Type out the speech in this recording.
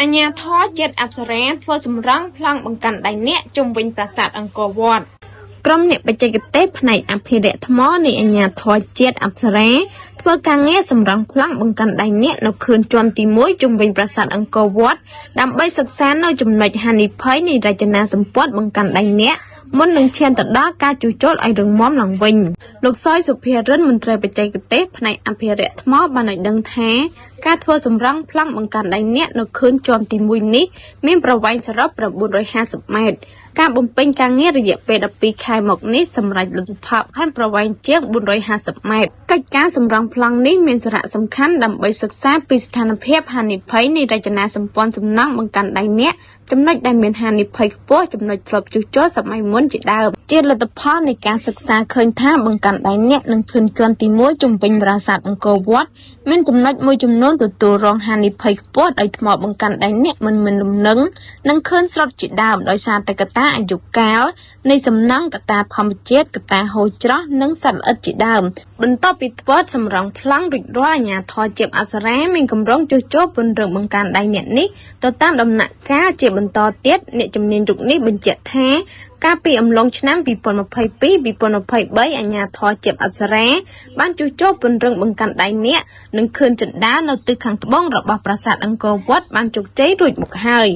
អញ្ញាធរជាតិអប្សរាធ្វើសម្រង់ប្លង់បង្កាន់ដៃអ្នកជុំវិញប្រាសាទអង្គរវត្តក្រុមអ្នកបច្ចេកទេសផ្នែកអភិរក្សថ្មនៃអញ្ញាធរជាតិអប្សរាធ្វើការងារសម្រង់ប្លង់បង្កាន់ដៃអ្នកនៅខឿនជាន់ទី1ជុំវិញប្រាសាទអង្គរវត្តដើម្បីសិក្សានៅចំណុចហានិភ័យនៃរចនាសម្ព័ន្ធបង្កាន់ដៃអ្នកមុននឹងឈានទៅដល់ការជួសជុលឲ្យរឹងមាំឡើងវិញលោកសយសុភារិនមន្ត្រីបច្ចេកទេសផ្នែកអភិរក្សថ្មបានឲ្យដឹងថាការធ្វើសម្រង់ប្លង់បង្កាន់ដៃអ្នកនៅខឿនជាន់ទី1នេះមានប្រវែងសរុប950ម៉ែត្រការបំពេញការងាររយៈពេល12ខែមកនេះសម្រាប់លទ្ធផលបានប្រវែងជាង450ម៉ែត្រកិច្ចការសម្រង់ប្លង់នេះមានសារៈសំខាន់ដើម្បីសិក្សាពីស្ថានភាពហានិភ័យនៃរចនាសម្ព័ន្ធសំណង់បង្កាន់ដៃអ្នកចំណុចដែលមានហានិភ័យខ្ពស់ចំណុចធ្លាប់ជួសជុលសម័យមុនជាដើមជាលទ្ធផលនៃការសិក្សាឃើញថាបង្កាន់ដៃអ្នកនឹងខឿនជាន់ទី1ជុំវិញប្រាសាទអង្គរវត្តមានចំណុចមួយចំនួនទទួលរងហានិភ័យខ្ពស់ដោយថ្មបង្កាន់ដៃអ្នកមិនមានលំនឹងនិងខឿនស្រុតជាដើមដោយសារតែកត្តាអាយុកាលនៃសំណង់កត្តាធម្មជាតិកត្តាហូរច្រោះនិងសត្វល្អិតជាដើមបន្ទាប់ពីធ្វើសម្រង់ប្លង់រួចរាល់អាជ្ញាធរជាតិអប្សរាមានគម្រោងជួសជុលពង្រឹងបង្កាន់ដៃអ្នកនេះទៅតាមដំណាក់កាលជាបន្តទៀតអ្នកជំនាញរូបនេះបញ្ជាក់ថាកាលពីអំឡុងឆ្នាំ2022-2023អាជ្ញាធរជាតិអប្សរាបានជួសជុលពង្រឹងបង្កាន់ដៃអ្នកនិងខឿនចិន្តានៅទិសខាងត្បូងរបស់ប្រាសាទអង្គរវត្តបានជោគជ័យរួចមកហើយ